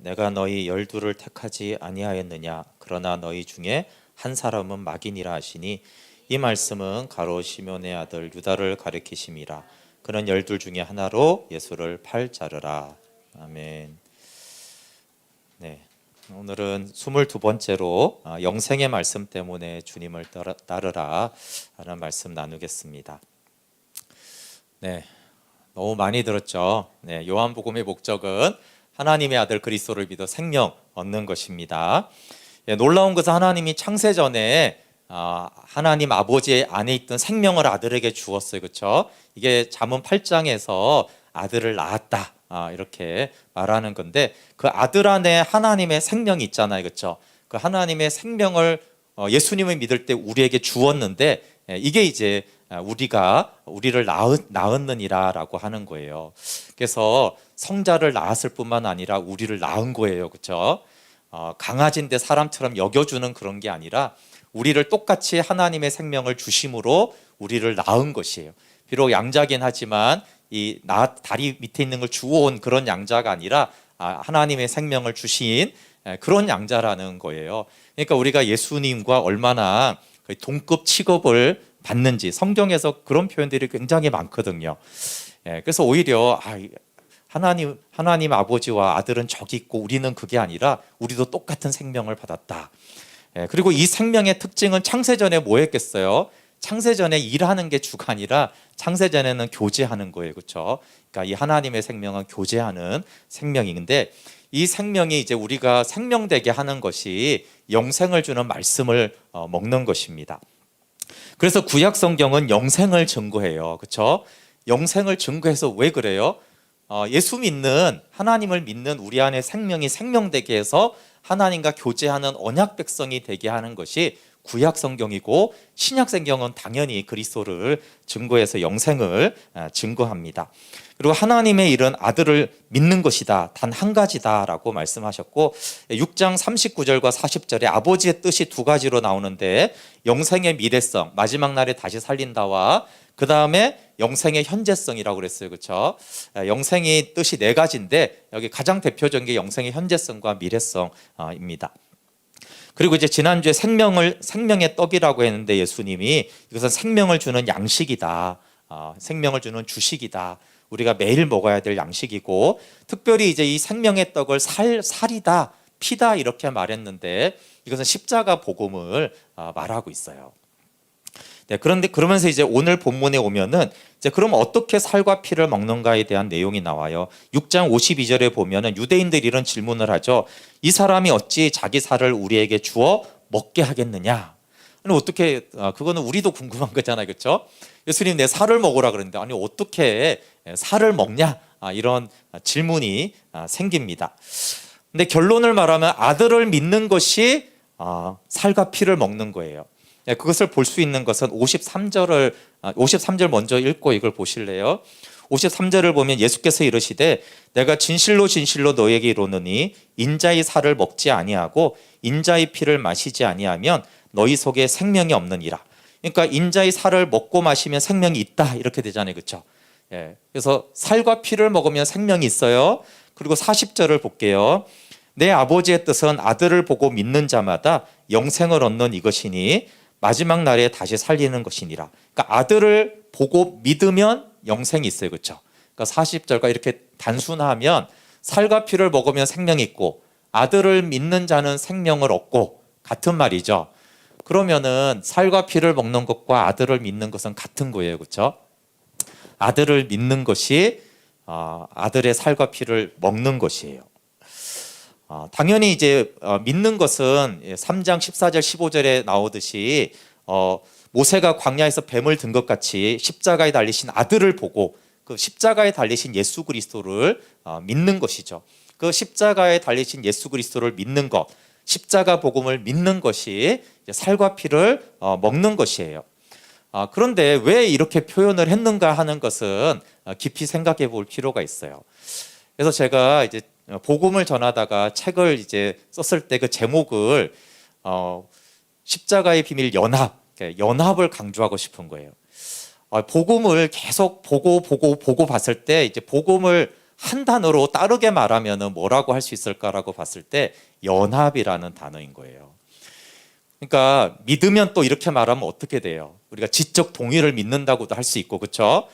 내가 너희 열두를 택하지 아니하였느냐? 그러나 너희 중에 한 사람은 마귀니라 하시니, 이 말씀은 가롯 시몬의 아들 유다를 가리키심이라. 그는 열둘 중에 하나로 예수를 팔자르라. 아멘. 네, 오늘은 22번째로 영생의 말씀 때문에 주님을 따르라 하는 말씀 나누겠습니다. 네, 너무 많이 들었죠. 네, 요한복음의 목적은 하나님의 아들 그리스도를 믿어 생명 얻는 것입니다. 놀라운 것은 하나님이 창세전에 하나님 아버지 안에 있던 생명을 아들에게 주었어요. 그렇죠? 이게 잠언 8장에서 아들을 낳았다 이렇게 말하는 건데, 그 아들 안에 하나님의 생명이 있잖아요. 그렇죠? 그 하나님의 생명을 예수님을 믿을 때 우리에게 주었는데, 이게 이제 우리를 낳았느니라라고 하는 거예요. 그래서 성자를 낳았을 뿐만 아니라 우리를 낳은 거예요. 그렇죠? 강아지인데 사람처럼 여겨주는 그런 게 아니라 우리를 똑같이 하나님의 생명을 주심으로 우리를 낳은 것이에요. 비록 양자긴 하지만 이 다리 밑에 있는 걸 주워온 그런 양자가 아니라 하나님의 생명을 주신 그런 양자라는 거예요. 그러니까 우리가 예수님과 얼마나 동급 취급을 받는지 성경에서 그런 표현들이 굉장히 많거든요. 그래서 오히려 하나님 아버지와 아들은 저기 있고 우리는 그게 아니라 우리도 똑같은 생명을 받았다. 그리고 이 생명의 특징은 창세전에 뭐 했겠어요? 창세전에 일하는 게 주가 아니라 창세전에는 교제하는 거예요. 그렇죠? 그러니까 이 하나님의 생명은 교제하는 생명인데, 이 생명이 이제 우리가 생명되게 하는 것이 영생을 주는 말씀을 먹는 것입니다. 그래서 구약 성경은 영생을 증거해요. 그렇죠? 영생을 증거해서 왜 그래요? 예수 믿는, 하나님을 믿는 우리 안에 생명이 생명되게 해서 하나님과 교제하는 언약 백성이 되게 하는 것이 구약 성경이고, 신약 성경은 당연히 그리스도를 증거해서 영생을 증거합니다. 그리고 하나님의 일은 아들을 믿는 것이다, 단 한 가지다라고 말씀하셨고, 6장 39절과 40절에 아버지의 뜻이 두 가지로 나오는데, 영생의 미래성, 마지막 날에 다시 살린다와 그 다음에 영생의 현재성이라고 그랬어요. 그렇죠? 영생의 뜻이 네 가지인데 여기 가장 대표적인 게 영생의 현재성과 미래성입니다. 그리고 이제 지난주에 생명의 떡이라고 했는데, 예수님이 이것은 생명을 주는 양식이다, 생명을 주는 주식이다, 우리가 매일 먹어야 될 양식이고, 특별히 이제 이 생명의 떡을 살이다, 피다 이렇게 말했는데, 이것은 십자가 복음을 말하고 있어요. 네, 그런데 그러면서 이제 오늘 본문에 오면은 이제 그럼 어떻게 살과 피를 먹는가에 대한 내용이 나와요. 6장 52절에 보면은 유대인들이 이런 질문을 하죠. 이 사람이 어찌 자기 살을 우리에게 주어 먹게 하겠느냐? 아니 어떻게, 그거는 우리도 궁금한 거잖아요. 그렇죠? 예수님 내 살을 먹으라 그러는데 아니 어떻게 살을 먹냐? 이런 질문이 생깁니다. 근데 결론을 말하면 아들을 믿는 것이 살과 피를 먹는 거예요. 그것을 볼 수 있는 것은 53절 먼저 읽고 이걸 보실래요? 53절을 보면 예수께서 이르시되 내가 진실로 진실로 너에게 이르노니 인자의 살을 먹지 아니하고 인자의 피를 마시지 아니하면 너희 속에 생명이 없느니라. 그러니까 인자의 살을 먹고 마시면 생명이 있다 이렇게 되잖아요. 그렇죠? 그래서 살과 피를 먹으면 생명이 있어요. 그리고 40절을 볼게요. 내 아버지의 뜻은 아들을 보고 믿는 자마다 영생을 얻는 이것이니 마지막 날에 다시 살리는 것이니라. 그러니까 아들을 보고 믿으면 영생이 있어요. 그렇죠? 그러니까 40절과 이렇게 단순하면 살과 피를 먹으면 생명이 있고 아들을 믿는 자는 생명을 얻고 같은 말이죠. 그러면은 살과 피를 먹는 것과 아들을 믿는 것은 같은 거예요. 그렇죠? 아들을 믿는 것이 아들의 살과 피를 먹는 것이에요. 당연히 이제 믿는 것은 3장 14절 15절에 나오듯이 모세가 광야에서 뱀을 든 것 같이 십자가에 달리신 아들을 보고 그 십자가에 달리신 예수 그리스도를 믿는 것이죠. 그 십자가에 달리신 예수 그리스도를 믿는 것, 십자가 복음을 믿는 것이 살과 피를 먹는 것이에요. 그런데 왜 이렇게 표현을 했는가 하는 것은 깊이 생각해 볼 필요가 있어요. 그래서 제가 이제 복음을 전하다가 책을 이제 썼을 때 그 제목을 십자가의 비밀 연합을 강조하고 싶은 거예요. 복음을 계속 보고 봤을 때 이제 복음을 한 단어로 따르게 말하면 뭐라고 할 수 있을까라고 봤을 때 연합이라는 단어인 거예요. 그러니까 믿으면 또 이렇게 말하면 어떻게 돼요? 우리가 지적 동의를 믿는다고도 할 수 있고, 그렇죠?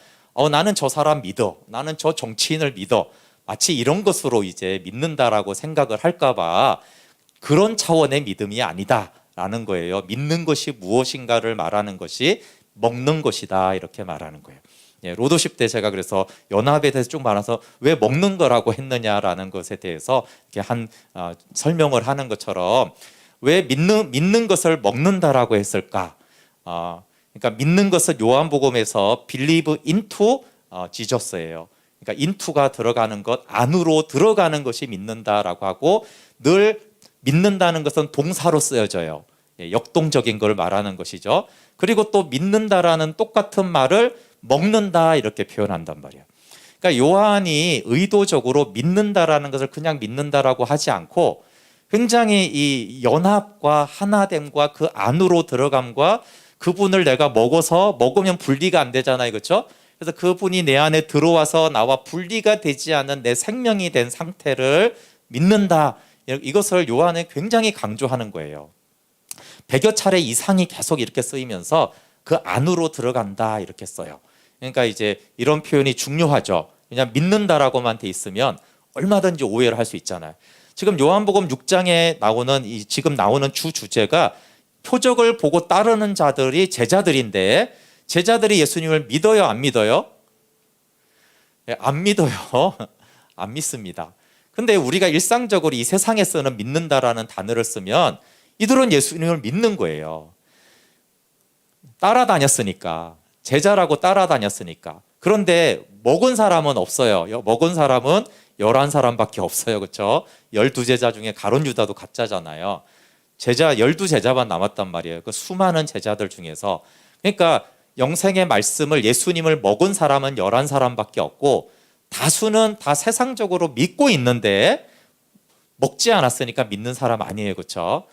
나는 저 사람 믿어, 나는 저 정치인을 믿어, 마치 이런 것으로 이제 믿는다라고 생각을 할까봐 그런 차원의 믿음이 아니다라는 거예요. 믿는 것이 무엇인가를 말하는 것이 먹는 것이다, 이렇게 말하는 거예요. 로도십 때 제가 그래서 연합에 대해서 쭉 말해서 왜 먹는 거라고 했느냐라는 것에 대해서 이렇게 설명을 하는 것처럼 왜 믿는 것을 먹는다라고 했을까? 그러니까 믿는 것은 요한복음에서 believe into Jesus예요. 그러니까 into가 들어가는 것, 안으로 들어가는 것이 믿는다라고 하고, 늘 믿는다는 것은 동사로 쓰여져요. 역동적인 걸 말하는 것이죠. 그리고 또 믿는다라는 똑같은 말을 먹는다 이렇게 표현한단 말이에요. 그러니까 요한이 의도적으로 믿는다라는 것을 그냥 믿는다라고 하지 않고 굉장히 이 연합과 하나됨과 그 안으로 들어감과 그분을 내가 먹으면 분리가 안 되잖아요, 그렇죠? 그래서 그분이 내 안에 들어와서 나와 분리가 되지 않은 내 생명이 된 상태를 믿는다. 이것을 요한은 굉장히 강조하는 거예요. 100여 차례 이상이 계속 이렇게 쓰이면서 그 안으로 들어간다 이렇게 써요. 그러니까 이제 이런 표현이 중요하죠. 그냥 믿는다라고만 돼 있으면 얼마든지 오해를 할 수 있잖아요. 지금 요한복음 6장에 지금 나오는 주제가 표적을 보고 따르는 자들이 제자들인데, 제자들이 예수님을 믿어요, 안 믿어요? 안 믿어요. 안 믿습니다. 근데 우리가 일상적으로 이 세상에 쓰는 믿는다라는 단어를 쓰면 이들은 예수님을 믿는 거예요. 따라다녔으니까, 제자라고 따라다녔으니까. 그런데 먹은 사람은 없어요. 먹은 사람은 11사람밖에 없어요, 그렇죠? 12제자 중에 가룟 유다도 가짜잖아요. 12제자만 남았단 말이에요. 그 수많은 제자들 중에서. 그러니까 영생의 말씀을, 예수님을 먹은 사람은 11사람밖에 없고, 다수는 다 세상적으로 믿고 있는데 먹지 않았으니까 믿는 사람 아니에요, 그렇죠?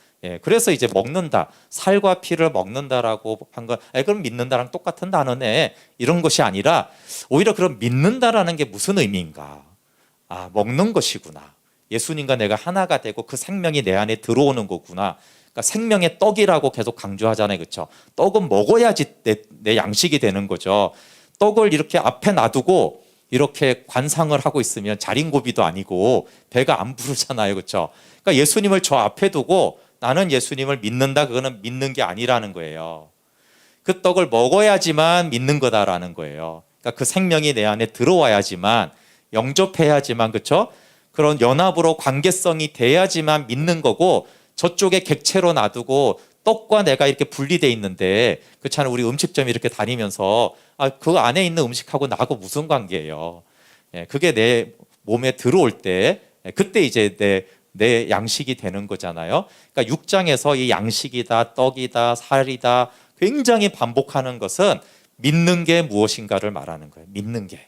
그래서 이제 먹는다, 살과 피를 먹는다라고 한 건, 그럼 믿는다랑 똑같은 단어네, 이런 것이 아니라 오히려 그럼 믿는다라는 게 무슨 의미인가? 먹는 것이구나. 예수님과 내가 하나가 되고 그 생명이 내 안에 들어오는 거구나. 그러니까 생명의 떡이라고 계속 강조하잖아요, 그렇죠? 떡은 먹어야지 내 양식이 되는 거죠. 떡을 이렇게 앞에 놔두고 이렇게 관상을 하고 있으면 자린고비도 아니고 배가 안 부르잖아요, 그렇죠? 그러니까 예수님을 저 앞에 두고 나는 예수님을 믿는다, 그거는 믿는 게 아니라는 거예요. 그 떡을 먹어야지만 믿는 거다라는 거예요. 그러니까 그 생명이 내 안에 들어와야지만, 영접해야지만, 그렇죠? 그런 연합으로 관계성이 돼야지만 믿는 거고, 저쪽에 객체로 놔두고 떡과 내가 이렇게 분리돼 있는데, 그렇잖아요. 우리 음식점 이렇게 다니면서 그 안에 있는 음식하고 나하고 무슨 관계예요? 그게 내 몸에 들어올 때 그때 이제 내 양식이 되는 거잖아요. 그러니까 6장에서 이 양식이다, 떡이다, 살이다 굉장히 반복하는 것은 믿는 게 무엇인가를 말하는 거예요. 믿는 게.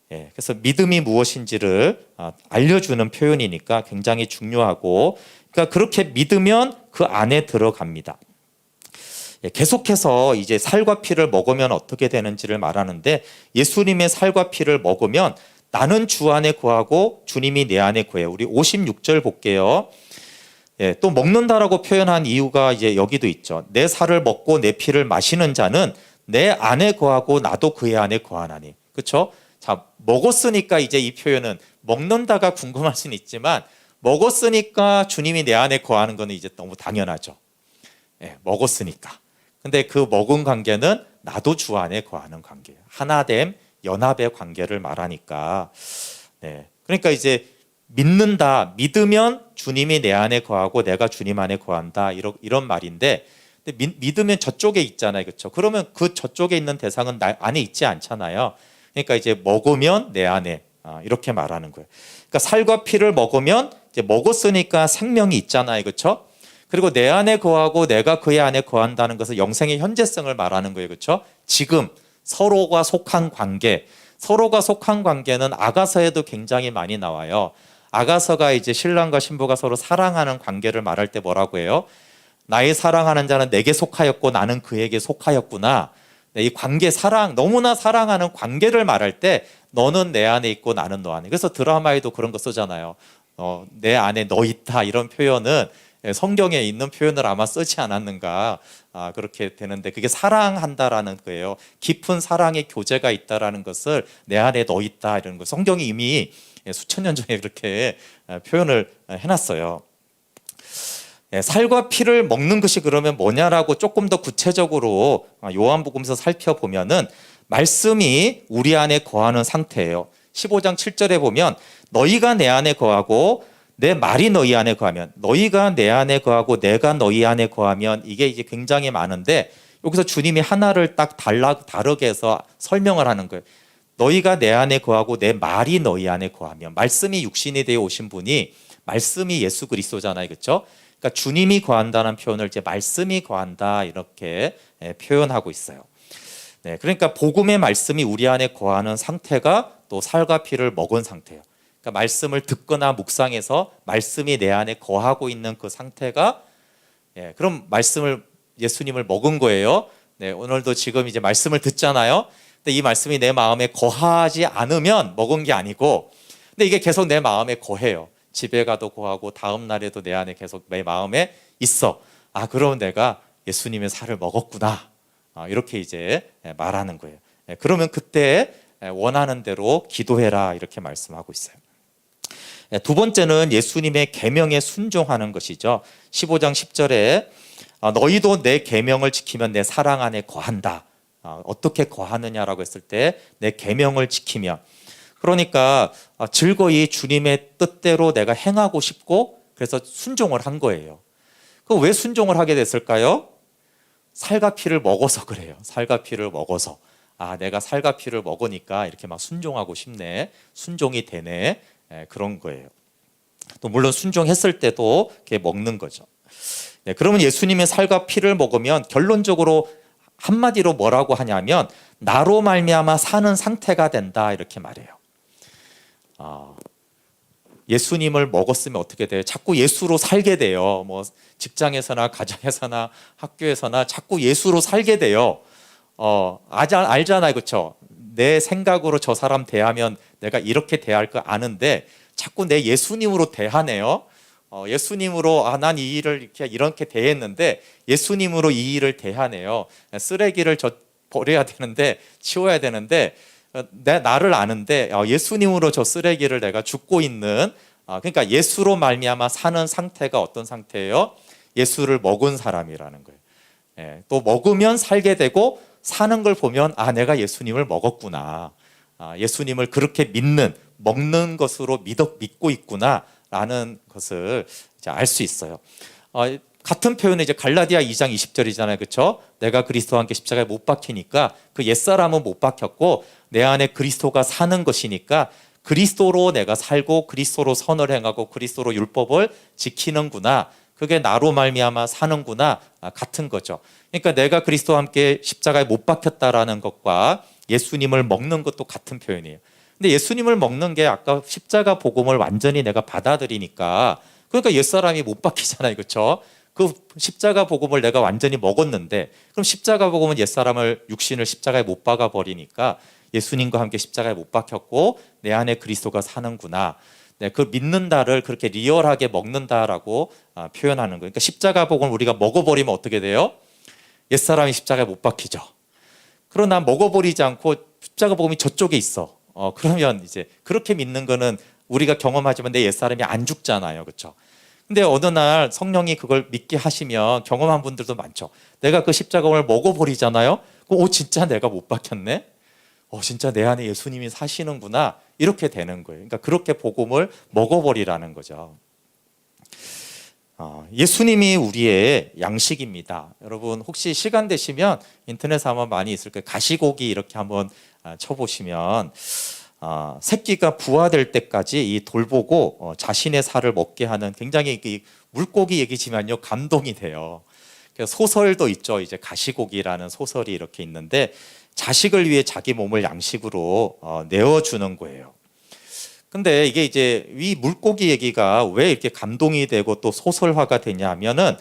그래서 믿음이 무엇인지를 알려주는 표현이니까 굉장히 중요하고, 그러니까 그렇게 믿으면 그 안에 들어갑니다. 계속해서 이제 살과 피를 먹으면 어떻게 되는지를 말하는데, 예수님의 살과 피를 먹으면 나는 주 안에 거하고 주님이 내 안에 거해요. 우리 56절 볼게요. 또 먹는다라고 표현한 이유가 이제 여기도 있죠. 내 살을 먹고 내 피를 마시는 자는 내 안에 거하고 나도 그의 안에 거하나니. 그렇죠? 자, 먹었으니까 이제 이 표현은 먹는다가 궁금할 수는 있지만, 먹었으니까 주님이 내 안에 거하는 거는 이제 너무 당연하죠. 먹었으니까. 근데 그 먹은 관계는 나도 주 안에 거하는 관계예요. 하나됨, 연합의 관계를 말하니까. 그러니까 이제 믿는다, 믿으면 주님이 내 안에 거하고 내가 주님 안에 거한다, 이런 말인데, 근데 믿으면 저쪽에 있잖아요, 그렇죠? 그러면 그 저쪽에 있는 대상은 나 안에 있지 않잖아요. 그러니까 이제 먹으면 내 안에, 이렇게 말하는 거예요. 그러니까 살과 피를 먹으면 이제 먹었으니까 생명이 있잖아요, 그렇죠? 그리고 내 안에 거하고 내가 그의 안에 거한다는 것은 영생의 현재성을 말하는 거예요, 그렇죠? 지금 서로가 속한 관계, 서로가 속한 관계는 아가서에도 굉장히 많이 나와요. 아가서가 이제 신랑과 신부가 서로 사랑하는 관계를 말할 때 뭐라고 해요? 나의 사랑하는 자는 내게 속하였고 나는 그에게 속하였구나. 이 관계, 사랑, 너무나 사랑하는 관계를 말할 때 너는 내 안에 있고 나는 너 안에. 그래서 드라마에도 그런 거 쓰잖아요. 내 안에 너 있다 이런 표현은 성경에 있는 표현을 아마 쓰지 않았는가, 그렇게 되는데 그게 사랑한다라는 거예요. 깊은 사랑의 교제가 있다라는 것을 내 안에 너 있다 이런 거 성경이 이미 수천 년 전에 그렇게 표현을 해놨어요. 살과 피를 먹는 것이 그러면 뭐냐라고 조금 더 구체적으로 요한복음에서 살펴보면은 말씀이 우리 안에 거하는 상태예요. 15장 7절에 보면 너희가 내 안에 거하고 내 말이 너희 안에 거하면, 너희가 내 안에 거하고 내가 너희 안에 거하면, 이게 굉장히 많은데 여기서 주님이 하나를 딱 다르게 해서 설명을 하는 거예요. 너희가 내 안에 거하고 내 말이 너희 안에 거하면, 말씀이 육신이 되어 오신 분이 말씀이 예수 그리스도잖아요, 그렇죠? 그러니까 주님이 거한다는 표현을 이제 말씀이 거한다 이렇게 표현하고 있어요. 네, 그러니까 복음의 말씀이 우리 안에 거하는 상태가 또 살과 피를 먹은 상태예요. 그러니까 말씀을 듣거나 묵상해서 말씀이 내 안에 거하고 있는 그 상태가, 그럼 예수님을 먹은 거예요. 네, 오늘도 지금 이제 말씀을 듣잖아요. 근데 이 말씀이 내 마음에 거하지 않으면 먹은 게 아니고, 근데 이게 계속 내 마음에 거해요. 집에 가도 거하고 다음 날에도 내 안에 계속 내 마음에 있어. 그럼 내가 예수님의 살을 먹었구나. 이렇게 이제 말하는 거예요. 그러면 그때 원하는 대로 기도해라 이렇게 말씀하고 있어요. 두 번째는 예수님의 계명에 순종하는 것이죠. 15장 10절에 너희도 내 계명을 지키면 내 사랑 안에 거한다. 어떻게 거하느냐라고 했을 때 내 계명을 지키면, 그러니까 즐거이 주님의 뜻대로 내가 행하고 싶고 그래서 순종을 한 거예요. 그 왜 순종을 하게 됐을까요? 살과 피를 먹어서 그래요. 살과 피를 먹어서 내가 살과 피를 먹으니까 이렇게 막 순종하고 싶네, 순종이 되네, 그런 거예요. 또 물론 순종했을 때도 이렇게 먹는 거죠. 그러면 예수님의 살과 피를 먹으면 결론적으로 한마디로 뭐라고 하냐면 나로 말미암아 사는 상태가 된다 이렇게 말해요. 예수님을 먹었으면 어떻게 돼요? 자꾸 예수로 살게 돼요. 뭐 직장에서나 가정에서나 학교에서나 자꾸 예수로 살게 돼요. 알잖아요, 그렇죠? 내 생각으로 저 사람 대하면 내가 이렇게 대할 거 아는데 자꾸 내 예수님으로 대하네요. 예수님으로 난 이 일을 이렇게 대했는데 예수님으로 이 일을 대하네요. 쓰레기를 버려야 되는데 치워야 되는데 나를 아는데 예수님으로 저 쓰레기를 내가 줍고 있는, 그러니까 예수로 말미암아 사는 상태가 어떤 상태예요? 예수를 먹은 사람이라는 거예요. 또 먹으면 살게 되고 사는 걸 보면 내가 예수님을 먹었구나, 예수님을 그렇게 먹는 것으로 믿고 있구나라는 것을 알 수 있어요. 같은 표현은 이제 갈라디아 2장 20절이잖아요, 그렇죠? 내가 그리스도와 함께 십자가에 못 박히니까 그 옛사람은 못 박혔고 내 안에 그리스도가 사는 것이니까 그리스도로 내가 살고 그리스도로 선을 행하고 그리스도로 율법을 지키는구나, 그게 나로 말미암아 사는구나, 같은 거죠. 그러니까 내가 그리스도와 함께 십자가에 못 박혔다라는 것과 예수님을 먹는 것도 같은 표현이에요. 근데 예수님을 먹는 게 아까 십자가 복음을 완전히 내가 받아들이니까, 그러니까 옛사람이 못 박히잖아요, 그렇죠? 그 십자가 복음을 내가 완전히 먹었는데, 그럼 십자가 복음은 옛사람을, 육신을 십자가에 못 박아 버리니까 예수님과 함께 십자가에 못 박혔고 내 안에 그리스도가 사는구나, 그 믿는다를 그렇게 리얼하게 먹는다라고 표현하는 거예요. 그러니까 십자가 복음을 우리가 먹어버리면 어떻게 돼요? 옛사람이 십자가에 못 박히죠. 그러나 먹어버리지 않고 십자가 복음이 저쪽에 있어. 그러면 이제 그렇게 믿는 거는 우리가 경험하지만 내 옛사람이 안 죽잖아요, 그렇죠? 근데 어느 날 성령이 그걸 믿게 하시면 경험한 분들도 많죠. 내가 그 십자가를 먹어버리잖아요. 그럼 진짜 내가 못 박혔네. 진짜 내 안에 예수님이 사시는구나, 이렇게 되는 거예요. 그러니까 그렇게 복음을 먹어버리라는 거죠. 예수님이 우리의 양식입니다. 여러분 혹시 시간 되시면 인터넷에 아마 많이 있을 거예요. 가시고기 이렇게 한번 쳐보시면 새끼가 부화될 때까지 이 돌보고 자신의 살을 먹게 하는, 굉장히 물고기 얘기지만요 감동이 돼요. 소설도 있죠. 이제 가시고기라는 소설이 이렇게 있는데 자식을 위해 자기 몸을 양식으로 내어주는 거예요. 근데 이게 이제 이 물고기 얘기가 왜 이렇게 감동이 되고 또 소설화가 되냐 하면은,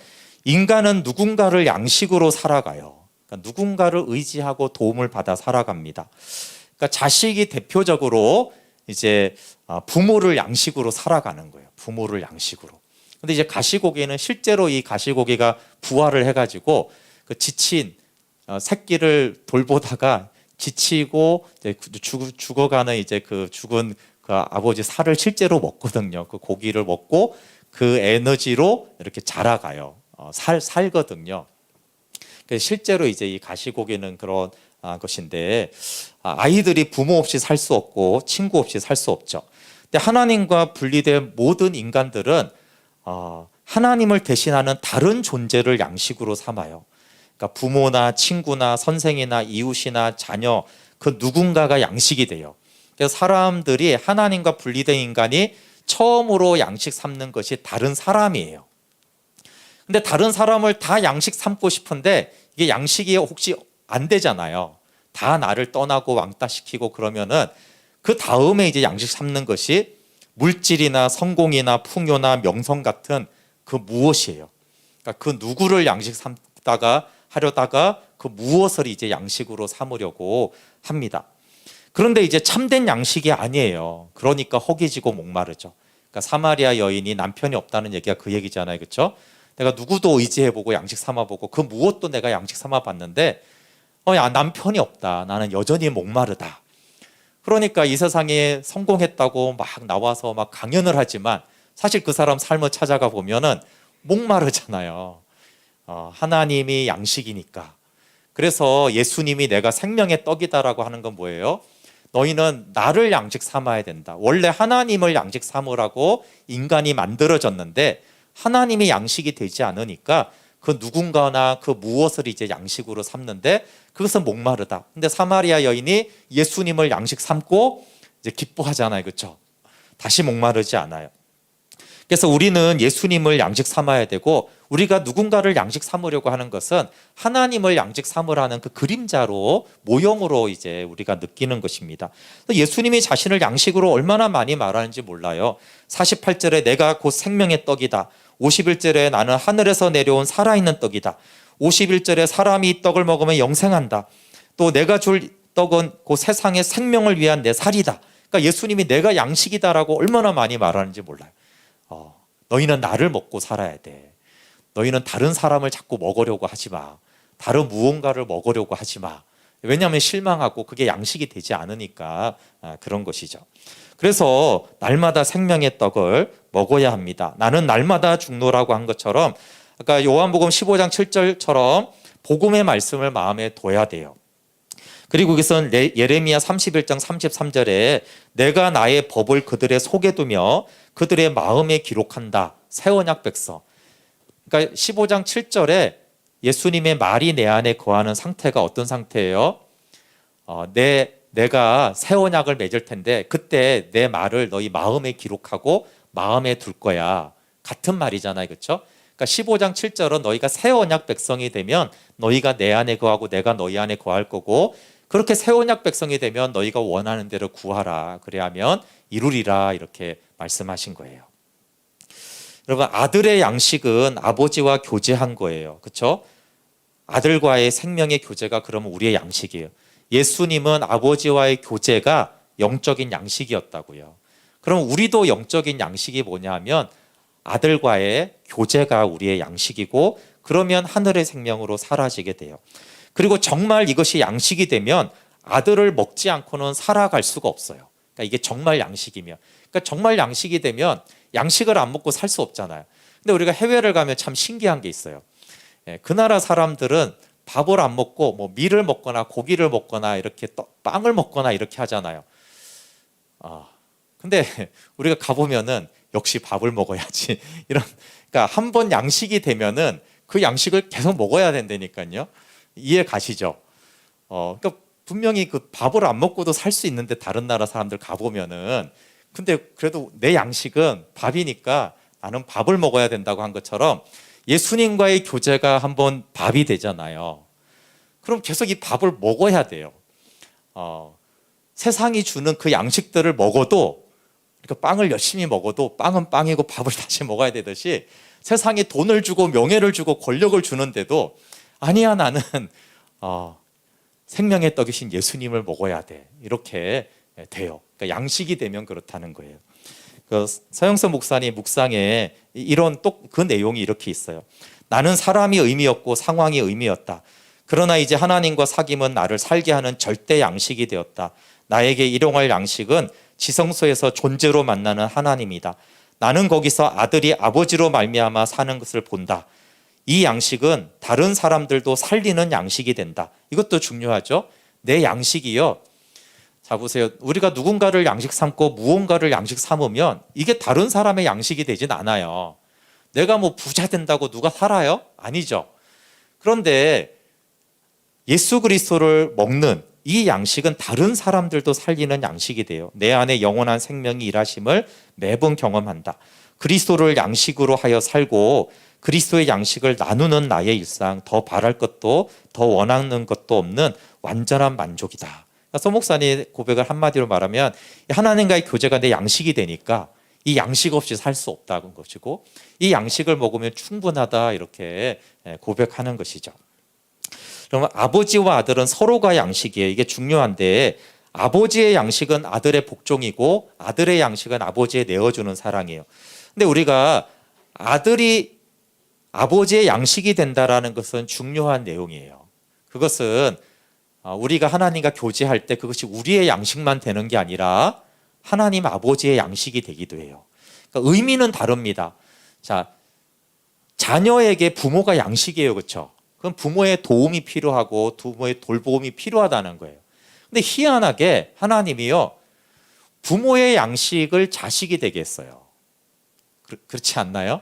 인간은 누군가를 양식으로 살아가요. 그러니까 누군가를 의지하고 도움을 받아 살아갑니다. 그러니까 자식이 대표적으로 이제 부모를 양식으로 살아가는 거예요. 부모를 양식으로. 근데 이제 가시고기는 실제로 이 가시고기가 부화를 해가지고 그 지친 새끼를 돌보다가 지치고 이제 죽어가는 이제 그 죽은 그 아버지 살을 실제로 먹거든요. 그 고기를 먹고 그 에너지로 이렇게 자라가요. 살거든요. 그래서 실제로 이제 이 가시고기는 그런 것인데 아이들이 부모 없이 살 수 없고 친구 없이 살 수 없죠. 근데 하나님과 분리된 모든 인간들은 하나님을 대신하는 다른 존재를 양식으로 삼아요. 그러니까 부모나 친구나 선생이나 이웃이나 자녀 그 누군가가 양식이 돼요. 그래서 사람들이 하나님과 분리된 인간이 처음으로 양식 삼는 것이 다른 사람이에요. 근데 다른 사람을 다 양식 삼고 싶은데 이게 양식이 혹시 안 되잖아요. 다 나를 떠나고 왕따시키고 그러면은 그 다음에 이제 양식 삼는 것이 물질이나 성공이나 풍요나 명성 같은 그 무엇이에요. 그러니까 그 누구를 양식 삼다가 하려다가 그 무엇을 이제 양식으로 삼으려고 합니다. 그런데 이제 참된 양식이 아니에요. 그러니까 허기지고 목마르죠. 그러니까 사마리아 여인이 남편이 없다는 얘기가 그 얘기잖아요. 그렇죠? 내가 누구도 의지해보고 양식 삼아보고 그 무엇도 내가 양식 삼아봤는데 남편이 없다. 나는 여전히 목마르다. 그러니까 이 세상에 성공했다고 막 나와서 막 강연을 하지만 사실 그 사람 삶을 찾아가 보면은 목마르잖아요. 하나님이 양식이니까. 그래서 예수님이 내가 생명의 떡이다라고 하는 건 뭐예요? 너희는 나를 양식 삼아야 된다. 원래 하나님을 양식 삼으라고 인간이 만들어졌는데 하나님이 양식이 되지 않으니까 그 누군가나 그 무엇을 이제 양식으로 삼는데 그것은 목마르다. 근데 사마리아 여인이 예수님을 양식 삼고 이제 기뻐하잖아요. 그렇죠? 다시 목마르지 않아요. 그래서 우리는 예수님을 양식 삼아야 되고 우리가 누군가를 양식 삼으려고 하는 것은 하나님을 양식 삼으라는 그 그림자로 모형으로 이제 우리가 느끼는 것입니다. 예수님이 자신을 양식으로 얼마나 많이 말하는지 몰라요. 48절에 내가 곧 생명의 떡이다. 51절에 나는 하늘에서 내려온 살아있는 떡이다. 51절에 사람이 이 떡을 먹으면 영생한다. 또 내가 줄 떡은 곧 세상의 생명을 위한 내 살이다. 그러니까 예수님이 내가 양식이다라고 얼마나 많이 말하는지 몰라요. 너희는 나를 먹고 살아야 돼. 너희는 다른 사람을 자꾸 먹으려고 하지 마. 다른 무언가를 먹으려고 하지 마. 왜냐하면 실망하고 그게 양식이 되지 않으니까 그런 것이죠. 그래서 날마다 생명의 떡을 먹어야 합니다. 나는 날마다 죽노라고 한 것처럼 아까 요한복음 15장 7절처럼 복음의 말씀을 마음에 둬야 돼요. 그리고 여기서는 예레미야 31장 33절에 내가 나의 법을 그들의 속에 두며 그들의 마음에 기록한다. 새 언약 백성. 그러니까 15장 7절에 예수님의 말이 내 안에 거하는 상태가 어떤 상태예요? 내가 새 언약을 맺을 텐데 그때 내 말을 너희 마음에 기록하고 마음에 둘 거야. 같은 말이잖아요. 그렇죠? 그러니까 15장 7절은 너희가 새 언약 백성이 되면 너희가 내 안에 거하고 내가 너희 안에 거할 거고 그렇게 새 언약 백성이 되면 너희가 원하는 대로 구하라. 그래야 하면 이루리라. 이렇게 말씀하신 거예요. 여러분 아들의 양식은 아버지와 교제한 거예요. 그렇죠? 아들과의 생명의 교제가 그러면 우리의 양식이에요. 예수님은 아버지와의 교제가 영적인 양식이었다고요. 그럼 우리도 영적인 양식이 뭐냐 하면 아들과의 교제가 우리의 양식이고 그러면 하늘의 생명으로 사라지게 돼요. 그리고 정말 이것이 양식이 되면 아들을 먹지 않고는 살아갈 수가 없어요. 그러니까 이게 정말 양식이면. 그러니까 정말 양식이 되면 양식을 안 먹고 살 수 없잖아요. 근데 우리가 해외를 가면 참 신기한 게 있어요. 그 나라 사람들은 밥을 안 먹고 뭐 밀을 먹거나 고기를 먹거나 이렇게 빵을 먹거나 이렇게 하잖아요. 근데 우리가 가보면은 역시 밥을 먹어야지. 그러니까 한 번 양식이 되면은 그 양식을 계속 먹어야 된다니까요. 이해 가시죠? 그러니까 분명히 그 밥을 안 먹고도 살 수 있는데 다른 나라 사람들 가보면은 근데 그래도 내 양식은 밥이니까 나는 밥을 먹어야 된다고 한 것처럼 예수님과의 교제가 한번 밥이 되잖아요. 그럼 계속 이 밥을 먹어야 돼요. 세상이 주는 그 양식들을 먹어도 그러니까 빵을 열심히 먹어도 빵은 빵이고 밥을 다시 먹어야 되듯이 세상이 돈을 주고 명예를 주고 권력을 주는데도 아니야 나는 생명의 떡이신 예수님을 먹어야 돼. 이렇게 돼요. 그러니까 양식이 되면 그렇다는 거예요. 그 서영선 목사님 묵상에 이런 또 그 내용이 이렇게 있어요. 나는 사람이 의미였고 상황이 의미였다. 그러나 이제 하나님과 사귐은 나를 살게 하는 절대 양식이 되었다. 나에게 일용할 양식은 지성소에서 존재로 만나는 하나님이다. 나는 거기서 아들이 아버지로 말미암아 사는 것을 본다. 이 양식은 다른 사람들도 살리는 양식이 된다. 이것도 중요하죠. 내 양식이요. 자 보세요. 우리가 누군가를 양식 삼고 무언가를 양식 삼으면 이게 다른 사람의 양식이 되진 않아요. 내가 뭐 부자 된다고 누가 살아요? 아니죠. 그런데 예수 그리스도를 먹는 이 양식은 다른 사람들도 살리는 양식이 돼요. 내 안에 영원한 생명이 일하심을 매번 경험한다. 그리스도를 양식으로 하여 살고 그리스도의 양식을 나누는 나의 일상, 더 바랄 것도 더 원하는 것도 없는 완전한 만족이다. 서 목사님 고백을 한마디로 말하면 하나님과의 교제가 내 양식이 되니까 이 양식 없이 살 수 없다는 것이고 이 양식을 먹으면 충분하다 이렇게 고백하는 것이죠. 그러면 아버지와 아들은 서로가 양식이에요. 이게 중요한데 아버지의 양식은 아들의 복종이고 아들의 양식은 아버지의 내어주는 사랑이에요. 근데 우리가 아들이 아버지의 양식이 된다라는 것은 중요한 내용이에요. 그것은 우리가 하나님과 교제할 때 그것이 우리의 양식만 되는 게 아니라 하나님 아버지의 양식이 되기도 해요. 그러니까 의미는 다릅니다. 자, 자녀에게 부모가 양식이에요. 그렇죠? 그럼 부모의 도움이 필요하고 부모의 돌봄이 필요하다는 거예요. 근데 희한하게 하나님이요. 부모의 양식을 자식이 되게 했어요. 그렇지 않나요?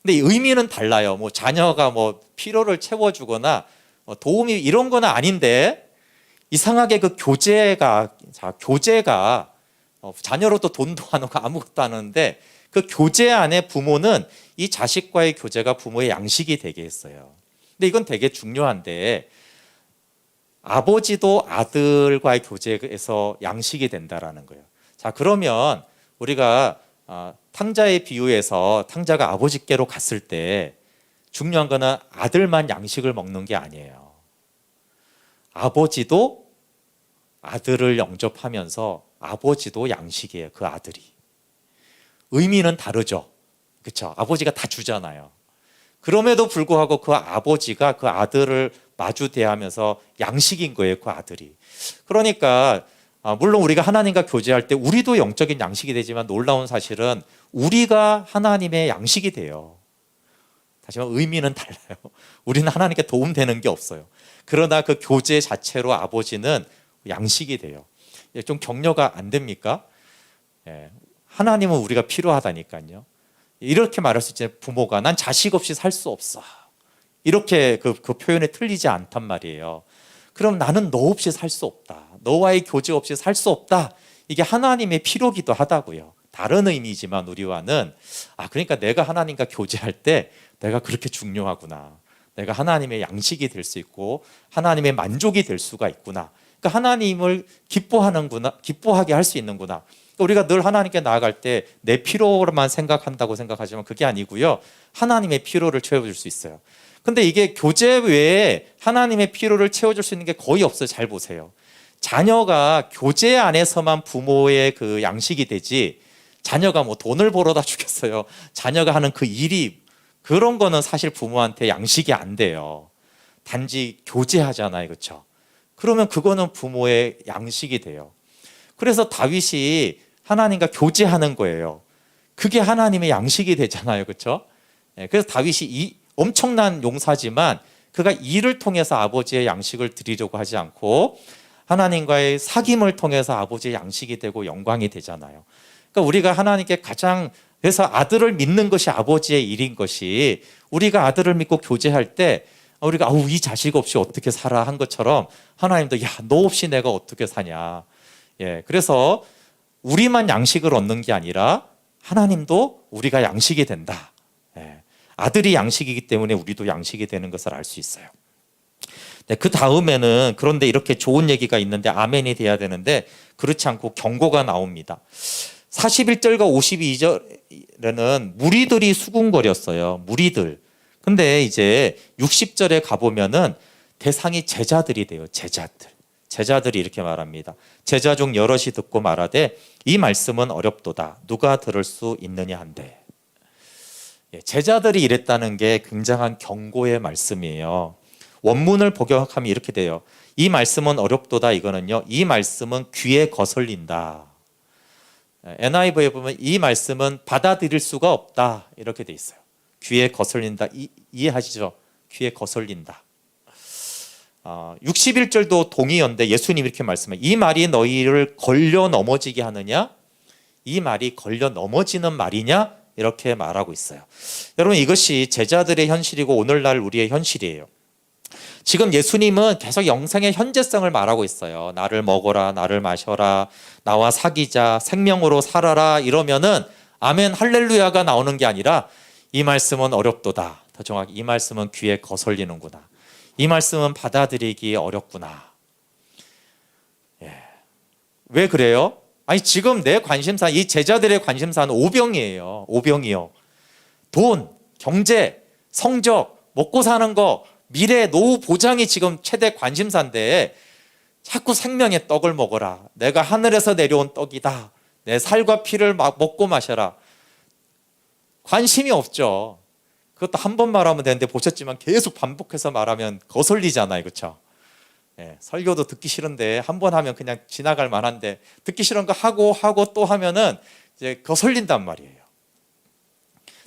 근데 의미는 달라요. 뭐 자녀가 뭐 필요를 채워주거나 도움이 이런 건 아닌데 이상하게 그 교제가 자녀로도 돈도 안 오고 아무것도 안 하는데 그 교제 안에 부모는 이 자식과의 교제가 부모의 양식이 되게 했어요. 근데 이건 되게 중요한데 아버지도 아들과의 교제에서 양식이 된다라는 거예요. 자, 그러면 우리가 탕자의 비유에서 탕자가 아버지께로 갔을 때 중요한 거는 아들만 양식을 먹는 게 아니에요. 아버지도 아들을 영접하면서 아버지도 양식이에요. 그 아들이. 의미는 다르죠. 그렇죠? 아버지가 다 주잖아요. 그럼에도 불구하고 그 아버지가 그 아들을 마주 대하면서 양식인 거예요. 그 아들이. 그러니까 물론 우리가 하나님과 교제할 때 우리도 영적인 양식이 되지만 놀라운 사실은 우리가 하나님의 양식이 돼요. 하지만 의미는 달라요. 우리는 하나님께 도움되는 게 없어요. 그러나 그 교제 자체로 아버지는 양식이 돼요. 좀 격려가 안 됩니까? 하나님은 우리가 필요하다니까요. 이렇게 말할 수 있잖아요. 부모가 난 자식 없이 살 수 없어. 이렇게 그 표현에 틀리지 않단 말이에요. 그럼 나는 너 없이 살 수 없다. 너와의 교제 없이 살 수 없다. 이게 하나님의 필요기도 하다고요. 다른 의미지만 우리와는 그러니까 내가 하나님과 교제할 때 내가 그렇게 중요하구나. 내가 하나님의 양식이 될 수 있고 하나님의 만족이 될 수가 있구나. 그러니까 하나님을 기뻐하게 할 수 있는구나. 그러니까 우리가 늘 하나님께 나아갈 때 내 필요로만 생각한다고 생각하지만 그게 아니고요. 하나님의 필요를 채워줄 수 있어요. 근데 이게 교제 외에 하나님의 필요를 채워줄 수 있는 게 거의 없어요. 잘 보세요. 자녀가 교제 안에서만 부모의 그 양식이 되지 자녀가 뭐 돈을 벌어다 주겠어요. 자녀가 하는 그 일이 그런 거는 사실 부모한테 양식이 안 돼요. 단지 교제하잖아요. 그렇죠? 그러면 그거는 부모의 양식이 돼요. 그래서 다윗이 하나님과 교제하는 거예요. 그게 하나님의 양식이 되잖아요. 그렇죠? 그래서 다윗이 엄청난 용사지만 그가 일을 통해서 아버지의 양식을 드리려고 하지 않고 하나님과의 사귐을 통해서 아버지의 양식이 되고 영광이 되잖아요. 그러니까 우리가 하나님께 가장 그래서 아들을 믿는 것이 아버지의 일인 것이 우리가 아들을 믿고 교제할 때 우리가 이 자식 없이 어떻게 살아 한 것처럼 하나님도 너 없이 내가 어떻게 사냐. 그래서 우리만 양식을 얻는 게 아니라 하나님도 우리가 양식이 된다. 아들이 양식이기 때문에 우리도 양식이 되는 것을 알 수 있어요. 그 다음에는 그런데 이렇게 좋은 얘기가 있는데 아멘이 돼야 되는데 그렇지 않고 경고가 나옵니다. 41절과 52절에는 무리들이 수군거렸어요. 무리들. 근데 이제 60절에 가보면은 대상이 제자들이 돼요. 제자들이 이렇게 말합니다. 제자 중 여럿이 듣고 말하되 이 말씀은 어렵도다. 누가 들을 수 있느냐 한데. 제자들이 이랬다는 게 굉장한 경고의 말씀이에요. 원문을 복역하면 이렇게 돼요. 이 말씀은 어렵도다. 이거는요, 이 말씀은 귀에 거슬린다. NIV에 보면 이 말씀은 받아들일 수가 없다 이렇게 돼 있어요. 귀에 거슬린다. 이해하시죠? 귀에 거슬린다. 61절도 동의어인데 예수님이 이렇게 말씀해요. 이 말이 너희를 걸려 넘어지게 하느냐? 이 말이 걸려 넘어지는 말이냐? 이렇게 말하고 있어요. 여러분, 이것이 제자들의 현실이고 오늘날 우리의 현실이에요. 지금 예수님은 계속 영생의 현재성을 말하고 있어요. 나를 먹어라, 나를 마셔라, 나와 사귀자, 생명으로 살아라 이러면은 아멘 할렐루야가 나오는 게 아니라 이 말씀은 어렵도다. 더 정확히 이 말씀은 귀에 거슬리는구나. 이 말씀은 받아들이기 어렵구나. 왜 그래요? 아니 지금 내 관심사, 이 제자들의 관심사는 오병이에요. 오병이요. 돈, 경제, 성적, 먹고 사는 거, 미래, 노후 보장이 지금 최대 관심사인데 자꾸 생명의 떡을 먹어라. 내가 하늘에서 내려온 떡이다. 내 살과 피를 막 먹고 마셔라. 관심이 없죠. 그것도 한 번 말하면 되는데 보셨지만 계속 반복해서 말하면 거슬리잖아요. 그렇죠? 설교도 듣기 싫은데 한 번 하면 그냥 지나갈 만한데 듣기 싫은 거 하고 또 하면은 이제 거슬린단 말이에요.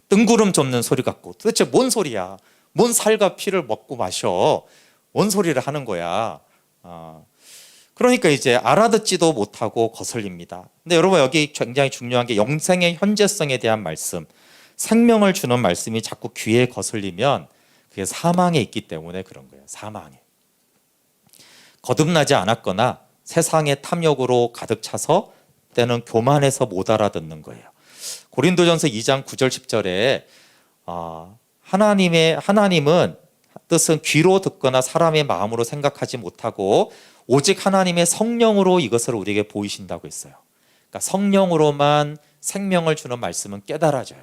뜬구름 접는 소리 같고 도대체 뭔 소리야? 뭔 살과 피를 먹고 마셔? 뭔 소리를 하는 거야? 그러니까 이제 알아듣지도 못하고 거슬립니다. 근데 여러분 여기 굉장히 중요한 게 영생의 현재성에 대한 말씀, 생명을 주는 말씀이 자꾸 귀에 거슬리면 그게 사망에 있기 때문에 그런 거예요. 사망에. 거듭나지 않았거나 세상의 탐욕으로 가득 차서 때는 교만해서 못 알아듣는 거예요. 고린도전서 2장 9절 10절에 하나님은 뜻은 귀로 듣거나 사람의 마음으로 생각하지 못하고 오직 하나님의 성령으로 이것을 우리에게 보이신다고 했어요. 그러니까 성령으로만 생명을 주는 말씀은 깨달아져요.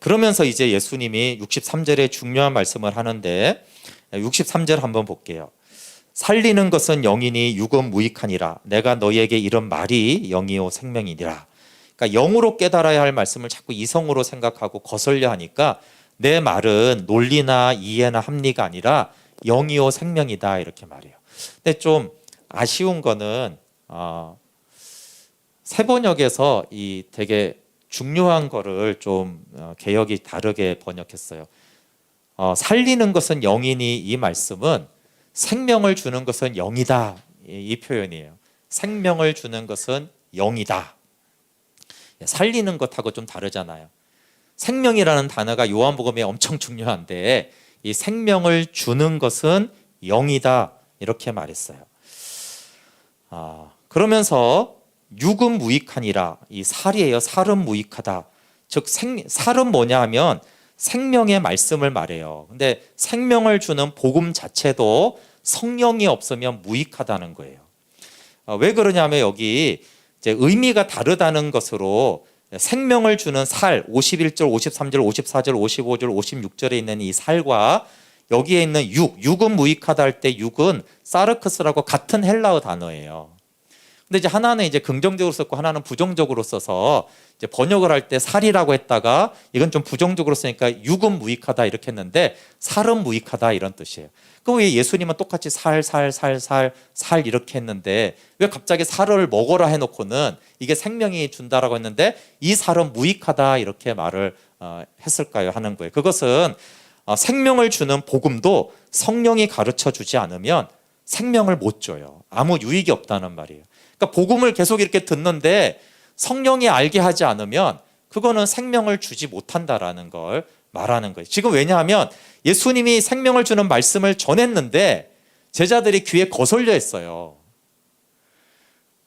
그러면서 이제 예수님이 63절에 중요한 말씀을 하는데 63절 한번 볼게요. 살리는 것은 영이니 육은 무익하니라. 내가 너희에게 이런 말이 영이요 생명이니라. 그러니까 영으로 깨달아야 할 말씀을 자꾸 이성으로 생각하고 거슬려 하니까 내 말은 논리나 이해나 합리가 아니라 영이요 생명이다 이렇게 말해요. 근데 좀 아쉬운 거는 새번역에서 이 되게 중요한 거를 좀 개역이 다르게 번역했어요. 살리는 것은 영이니 이 말씀은 생명을 주는 것은 영이다 이 표현이에요. 생명을 주는 것은 영이다. 살리는 것하고 좀 다르잖아요. 생명이라는 단어가 요한복음에 엄청 중요한데 이 생명을 주는 것은 영이다 이렇게 말했어요. 그러면서 육은 무익하니라. 이 살이에요. 살은 무익하다. 즉 살은 뭐냐 하면 생명의 말씀을 말해요. 근데 생명을 주는 복음 자체도 성령이 없으면 무익하다는 거예요. 왜 그러냐면 여기 이제 의미가 다르다는 것으로 생명을 주는 살 51절, 53절, 54절, 55절, 56절에 있는 이 살과 여기에 있는 육은 무익하다 할 때 육은 사르크스라고 같은 헬라어 단어예요. 근데 이제 하나는 이제 긍정적으로 썼고 하나는 부정적으로 써서 이제 번역을 할 때 살이라고 했다가 이건 좀 부정적으로 쓰니까 육은 무익하다 이렇게 했는데 살은 무익하다 이런 뜻이에요. 그럼 왜 예수님은 똑같이 살 이렇게 했는데 왜 갑자기 살을 먹어라 해놓고는 이게 생명이 준다라고 했는데 이 살은 무익하다 이렇게 말을 했을까요? 하는 거예요. 그것은 생명을 주는 복음도 성령이 가르쳐 주지 않으면 생명을 못 줘요. 아무 유익이 없다는 말이에요. 그러니까 복음을 계속 이렇게 듣는데 성령이 알게 하지 않으면 그거는 생명을 주지 못한다라는 걸 말하는 거예요. 지금 왜냐하면 예수님이 생명을 주는 말씀을 전했는데 제자들이 귀에 거슬려 했어요.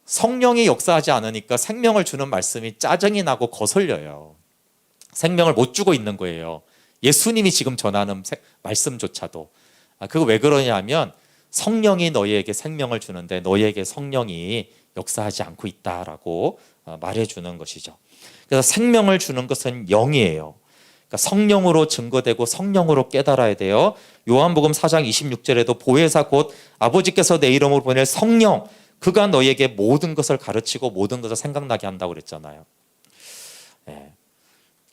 성령이 역사하지 않으니까 생명을 주는 말씀이 짜증이 나고 거슬려요. 생명을 못 주고 있는 거예요. 예수님이 지금 전하는 말씀조차도. 그거 왜 그러냐 하면 성령이 너희에게 생명을 주는데 너희에게 성령이 역사하지 않고 있다라고 말해주는 것이죠. 그래서 생명을 주는 것은 영이에요. 그러니까 성령으로 증거되고 성령으로 깨달아야 돼요. 요한복음 4장 26절에도 보혜사 곧 아버지께서 내 이름으로 보낼 성령, 그가 너희에게 모든 것을 가르치고 모든 것을 생각나게 한다고 그랬잖아요. 예.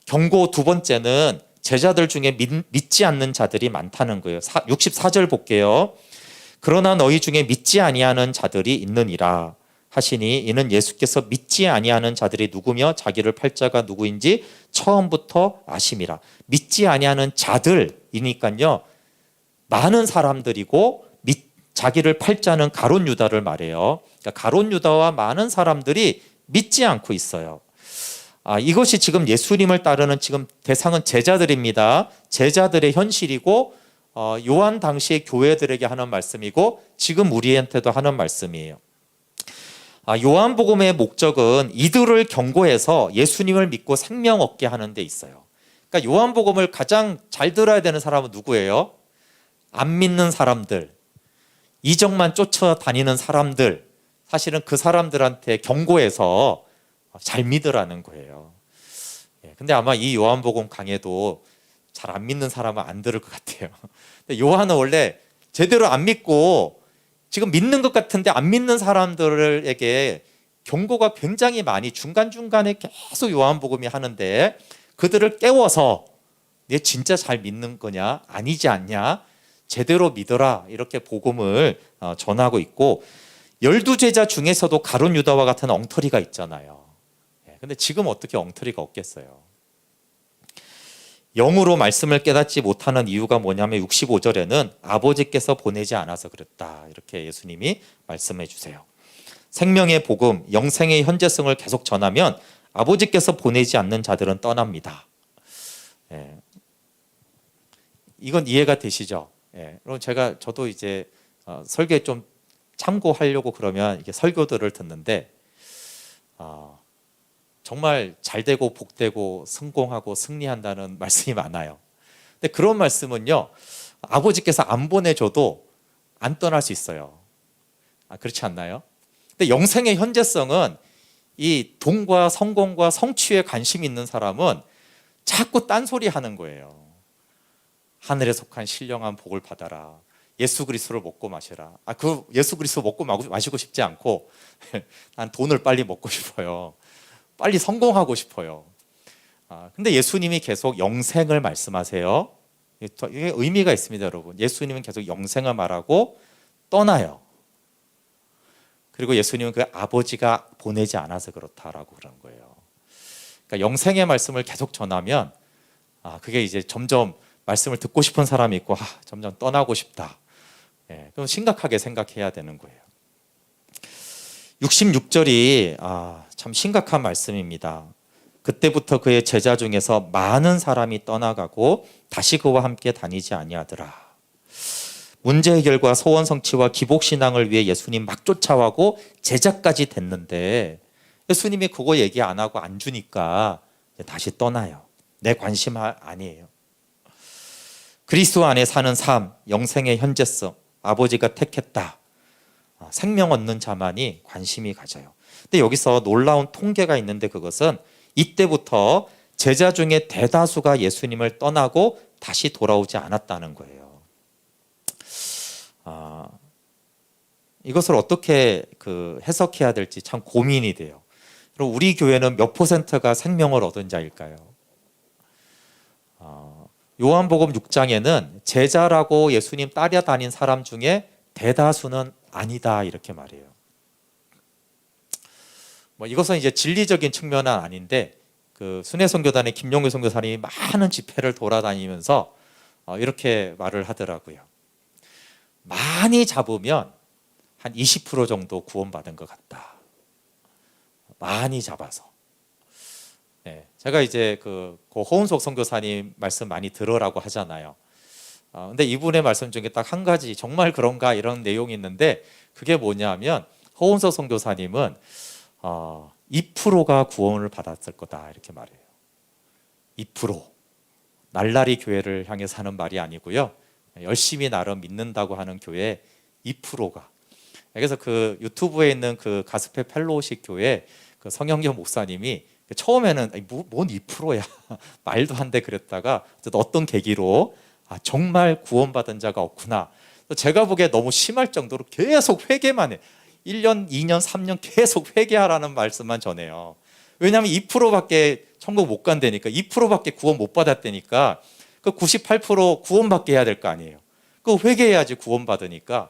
경고 두 번째는 제자들 중에 믿지 않는 자들이 많다는 거예요. 64절 볼게요. 그러나 너희 중에 믿지 아니하는 자들이 있느니라 하시니 이는 예수께서 믿지 아니하는 자들이 누구며 자기를 팔 자가 누구인지 처음부터 아심이라. 믿지 아니하는 자들이니까요, 많은 사람들이고 자기를 팔 자는 가룟 유다를 말해요. 그러니까 가룟 유다와 많은 사람들이 믿지 않고 있어요. 이것이 지금 예수님을 따르는 지금 대상은 제자들입니다. 제자들의 현실이고 요한 당시의 교회들에게 하는 말씀이고 지금 우리한테도 하는 말씀이에요. 요한복음의 목적은 이들을 경고해서 예수님을 믿고 생명 얻게 하는 데 있어요. 그러니까 요한복음을 가장 잘 들어야 되는 사람은 누구예요? 안 믿는 사람들, 이적만 쫓아다니는 사람들, 사실은 그 사람들한테 경고해서 잘 믿으라는 거예요. 근데 아마 이 요한복음 강해도 잘 안 믿는 사람은 안 들을 것 같아요. 근데 요한은 원래 제대로 안 믿고 지금 믿는 것 같은데 안 믿는 사람들에게 경고가 굉장히 많이 중간중간에 계속 요한복음이 하는데 그들을 깨워서 내 진짜 잘 믿는 거냐 아니지 않냐 제대로 믿어라 이렇게 복음을 전하고 있고 12제자 중에서도 가룟 유다와 같은 엉터리가 있잖아요. 근데 지금 어떻게 엉터리가 없겠어요. 영으로 말씀을 깨닫지 못하는 이유가 뭐냐면 65절에는 아버지께서 보내지 않아서 그랬다 이렇게 예수님이 말씀해 주세요. 생명의 복음, 영생의 현재성을 계속 전하면 아버지께서 보내지 않는 자들은 떠납니다. 이건 이해가 되시죠? 그럼 저도 이제 설교에 좀 참고하려고 그러면 이게 설교들을 듣는데 정말 잘되고 복되고 성공하고 승리한다는 말씀이 많아요. 근데 그런 말씀은요, 아버지께서 안 보내줘도 안 떠날 수 있어요. 그렇지 않나요? 근데 영생의 현재성은 이 돈과 성공과 성취에 관심 있는 사람은 자꾸 딴소리 하는 거예요. 하늘에 속한 신령한 복을 받아라. 예수 그리스도를 먹고 마시라. 그 예수 그리스도 먹고 마시고 싶지 않고 난 돈을 빨리 먹고 싶어요. 빨리 성공하고 싶어요. 근데 예수님이 계속 영생을 말씀하세요. 이게 의미가 있습니다, 여러분. 예수님은 계속 영생을 말하고 떠나요. 그리고 예수님은 그 아버지가 보내지 않아서 그렇다라고 그런 거예요. 그러니까 영생의 말씀을 계속 전하면 그게 이제 점점 말씀을 듣고 싶은 사람이 있고 점점 떠나고 싶다. 그럼 심각하게 생각해야 되는 거예요. 66절이 참 심각한 말씀입니다. 그때부터 그의 제자 중에서 많은 사람이 떠나가고 다시 그와 함께 다니지 아니하더라. 문제 해결과 소원 성취와 기복 신앙을 위해 예수님 막 쫓아가고 제자까지 됐는데 예수님이 그거 얘기 안 하고 안 주니까 다시 떠나요. 내 관심 아니에요. 그리스도 안에 사는 삶, 영생의 현재성, 아버지가 택했다. 생명 얻는 자만이 관심이 가져요. 근데 여기서 놀라운 통계가 있는데 그것은 이때부터 제자 중에 대다수가 예수님을 떠나고 다시 돌아오지 않았다는 거예요. 이것을 어떻게 해석해야 될지 참 고민이 돼요. 그럼 우리 교회는 몇 %가 생명을 얻은 자일까요? 요한복음 6장에는 제자라고 예수님 따라다닌 사람 중에 대다수는 아니다 이렇게 말해요. 이것은 이제 진리적인 측면은 아닌데 순회선교단의 김용규 선교사님이 많은 집회를 돌아다니면서 이렇게 말을 하더라고요. 많이 잡으면 한 20% 정도 구원받은 것 같다. 많이 잡아서. 제가 이제 호은석 선교사님 말씀 많이 들으라고 하잖아요. 근데 이분의 말씀 중에 딱 한 가지 정말 그런가 이런 내용이 있는데 그게 뭐냐면 호은석 선교사님은 2%가 구원을 받았을 거다 이렇게 말해요. 2%. 날라리 교회를 향해서 하는 말이 아니고요. 열심히 나름 믿는다고 하는 교회 2%가. 그래서 유튜브에 있는 가스페 펠로우십 교회 성영경 목사님이 처음에는 뭔 2%야 말도 안 돼 그랬다가 어떤 계기로 정말 구원받은 자가 없구나. 제가 보기에 너무 심할 정도로 계속 회개만 해. 1년, 2년, 3년 계속 회개하라는 말씀만 전해요. 왜냐하면 2%밖에 천국 못 간다니까. 2%밖에 구원 못 받았다니까. 그 98% 구원받게 해야 될 거 아니에요. 그 회개해야지 구원받으니까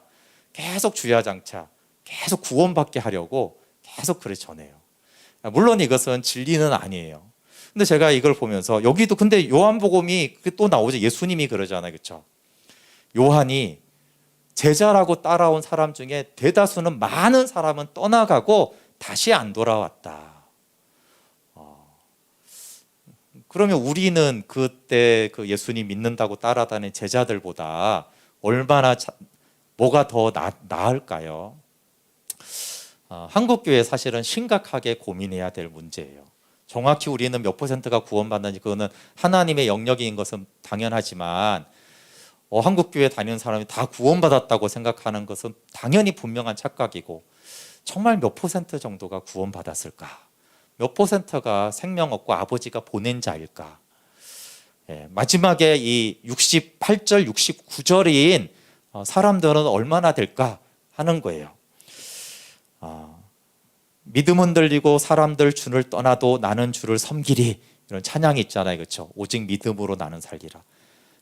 계속 주야장차 계속 구원받게 하려고 계속 그래 전해요. 물론 이것은 진리는 아니에요. 근데 제가 이걸 보면서 여기도 근데 요한복음이 또 나오죠. 예수님이 그러잖아요. 그렇죠? 요한이 제자라고 따라온 사람 중에 대다수는 많은 사람은 떠나가고 다시 안 돌아왔다. 그러면 우리는 그때 그 예수님 믿는다고 따라다니는 제자들보다 얼마나 뭐가 더 나을까요? 한국교회 사실은 심각하게 고민해야 될 문제예요. 정확히 우리는 몇 %가 구원받는지 그거는 하나님의 영역인 것은 당연하지만 한국교회 다니는 사람이 다 구원받았다고 생각하는 것은 당연히 분명한 착각이고 정말 몇 % 정도가 구원받았을까? 몇 %가 생명 얻고 아버지가 보낸 자일까? 마지막에 이 68절, 69절인 사람들은 얼마나 될까 하는 거예요. 믿음 흔들리고 사람들 주를 떠나도 나는 주를 섬기리 이런 찬양이 있잖아요. 그렇죠? 오직 믿음으로 나는 살리라.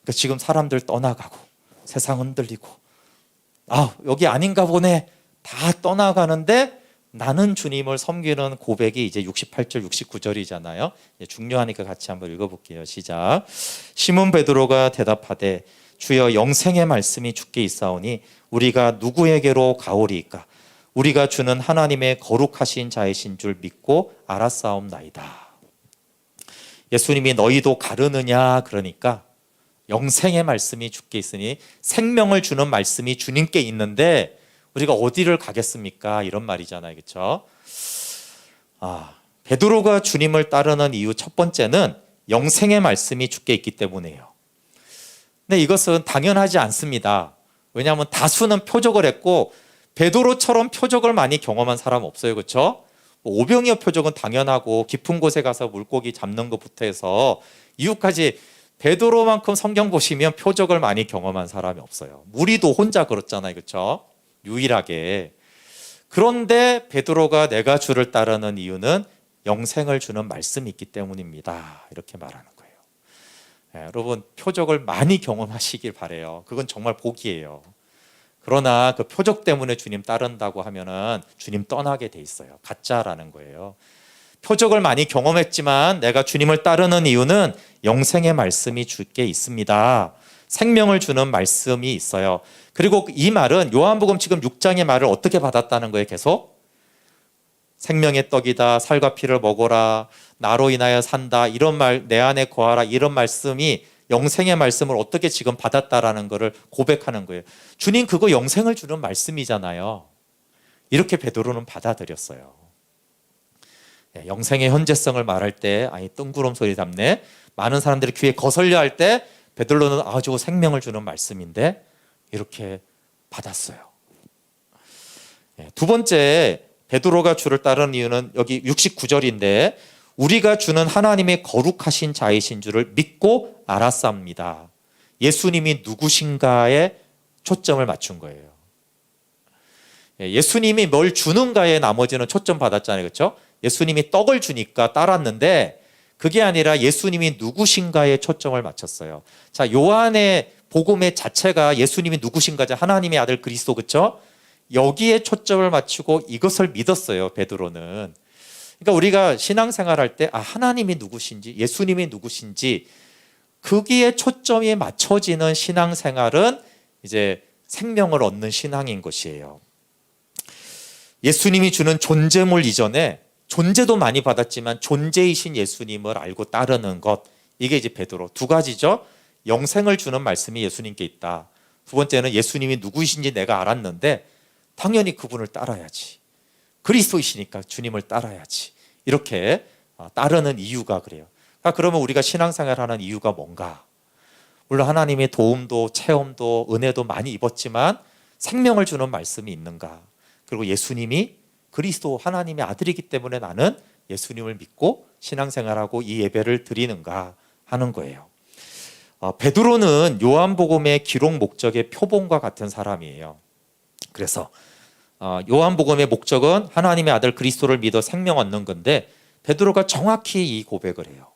그러니까 지금 사람들 떠나가고 세상 흔들리고 여기 아닌가 보네 다 떠나가는데 나는 주님을 섬기는 고백이 이제 68절 69절이잖아요 중요하니까 같이 한번 읽어볼게요. 시작. 시몬 베드로가 대답하되 주여 영생의 말씀이 주께 있사오니 우리가 누구에게로 가오리이까? 우리가 주는 하나님의 거룩하신 자이신 줄 믿고 알았사옵나이다. 예수님이 너희도 가르느냐 그러니까 영생의 말씀이 주께 있으니 생명을 주는 말씀이 주님께 있는데 우리가 어디를 가겠습니까? 이런 말이잖아요. 그렇죠? 베드로가 주님을 따르는 이유 첫 번째는 영생의 말씀이 주께 있기 때문이에요. 근데 이것은 당연하지 않습니다. 왜냐하면 다수는 표적을 했고 베드로처럼 표적을 많이 경험한 사람 없어요. 그렇죠? 오병이어 표적은 당연하고 깊은 곳에 가서 물고기 잡는 것부터 해서 이유까지 베드로만큼 성경 보시면 표적을 많이 경험한 사람이 없어요. 무리도 혼자 그렇잖아요. 그렇죠? 유일하게. 그런데 베드로가 내가 주를 따르는 이유는 영생을 주는 말씀이 있기 때문입니다. 이렇게 말하는 거예요. 여러분 표적을 많이 경험하시길 바라요. 그건 정말 복이에요. 그러나 그 표적 때문에 주님 따른다고 하면은 주님 떠나게 돼 있어요. 가짜라는 거예요. 표적을 많이 경험했지만 내가 주님을 따르는 이유는 영생의 말씀이 주께 있습니다. 생명을 주는 말씀이 있어요. 그리고 이 말은 요한복음 지금 6장의 말을 어떻게 받았다는 거예요? 계속 생명의 떡이다, 살과 피를 먹어라, 나로 인하여 산다, 이런 말, 내 안에 거하라, 이런 말씀이 영생의 말씀을 어떻게 지금 받았다라는 것을 고백하는 거예요. 주님 그거 영생을 주는 말씀이잖아요. 이렇게 베드로는 받아들였어요. 영생의 현재성을 말할 때 뜬구름 소리 담네. 많은 사람들이 귀에 거슬려 할 때 베드로는 저거 생명을 주는 말씀인데 이렇게 받았어요. 두 번째 베드로가 주를 따르는 이유는 여기 69절인데 우리가 주는 하나님의 거룩하신 자이신 줄을 믿고 알았사옵니다. 예수님이 누구신가에 초점을 맞춘 거예요. 예수님이 뭘 주는가에 나머지는 초점 받았잖아요. 그렇죠? 예수님이 떡을 주니까 따랐는데 그게 아니라 예수님이 누구신가에 초점을 맞췄어요. 자, 요한의 복음의 자체가 예수님이 누구신가죠? 하나님의 아들 그리스도. 그렇죠? 여기에 초점을 맞추고 이것을 믿었어요. 베드로는. 그러니까 우리가 신앙생활할 때 하나님이 누구신지 예수님이 누구신지 거기에 초점이 맞춰지는 신앙생활은 이제 생명을 얻는 신앙인 것이에요. 예수님이 주는 존재물 이전에 존재도 많이 받았지만 존재이신 예수님을 알고 따르는 것, 이게 이제 베드로. 두 가지죠. 영생을 주는 말씀이 예수님께 있다. 두 번째는 예수님이 누구이신지 내가 알았는데 당연히 그분을 따라야지. 그리스도이시니까 주님을 따라야지. 이렇게 따르는 이유가 그래요. 그러면 우리가 신앙생활하는 이유가 뭔가? 물론 하나님의 도움도 체험도 은혜도 많이 입었지만 생명을 주는 말씀이 있는가? 그리고 예수님이 그리스도 하나님의 아들이기 때문에 나는 예수님을 믿고 신앙생활하고 이 예배를 드리는가 하는 거예요. 베드로는 요한복음의 기록 목적의 표본과 같은 사람이에요. 그래서 요한복음의 목적은 하나님의 아들 그리스도를 믿어 생명 얻는 건데 베드로가 정확히 이 고백을 해요.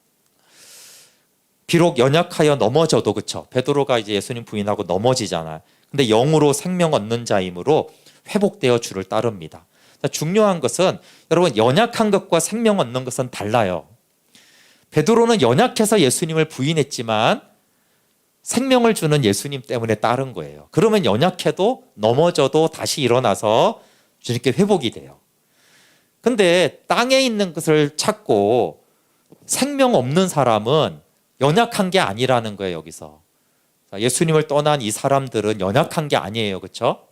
비록 연약하여 넘어져도, 그렇죠? 베드로가 이제 예수님 부인하고 넘어지잖아요. 근데 영으로 생명 얻는 자이므로 회복되어 주를 따릅니다. 중요한 것은 여러분, 연약한 것과 생명 얻는 것은 달라요. 베드로는 연약해서 예수님을 부인했지만 생명을 주는 예수님 때문에 따른 거예요. 그러면 연약해도 넘어져도 다시 일어나서 주님께 회복이 돼요. 근데 땅에 있는 것을 찾고 생명 없는 사람은 연약한 게 아니라는 거예요. 여기서 예수님을 떠난 이 사람들은 연약한 게 아니에요. 그렇죠?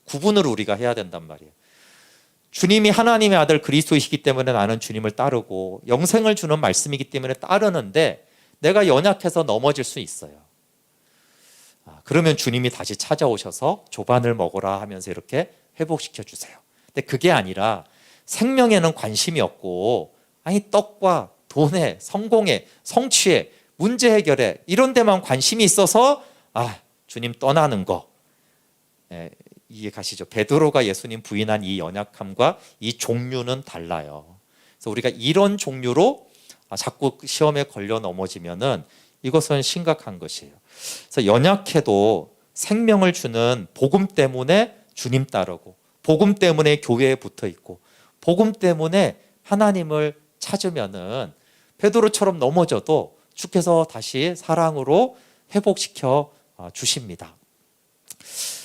구분을 우리가 해야 된단 말이에요. 주님이 하나님의 아들 그리스도이시기 때문에 나는 주님을 따르고 영생을 주는 말씀이기 때문에 따르는데 내가 연약해서 넘어질 수 있어요. 그러면 주님이 다시 찾아오셔서 조반을 먹으라 하면서 이렇게 회복시켜 주세요. 근데 그게 아니라 생명에는 관심이 없고 떡과 돈에, 성공에, 성취에, 문제 해결에 이런 데만 관심이 있어서 주님 떠나는 거. 이해 가시죠? 베드로가 예수님 부인한 이 연약함과 이 종류는 달라요. 그래서 우리가 이런 종류로 자꾸 시험에 걸려 넘어지면은 이것은 심각한 것이에요. 그래서 연약해도 생명을 주는 복음 때문에 주님 따르고, 복음 때문에 교회에 붙어 있고, 복음 때문에 하나님을 찾으면은 베드로처럼 넘어져도 주께서 다시 사랑으로 회복시켜 주십니다.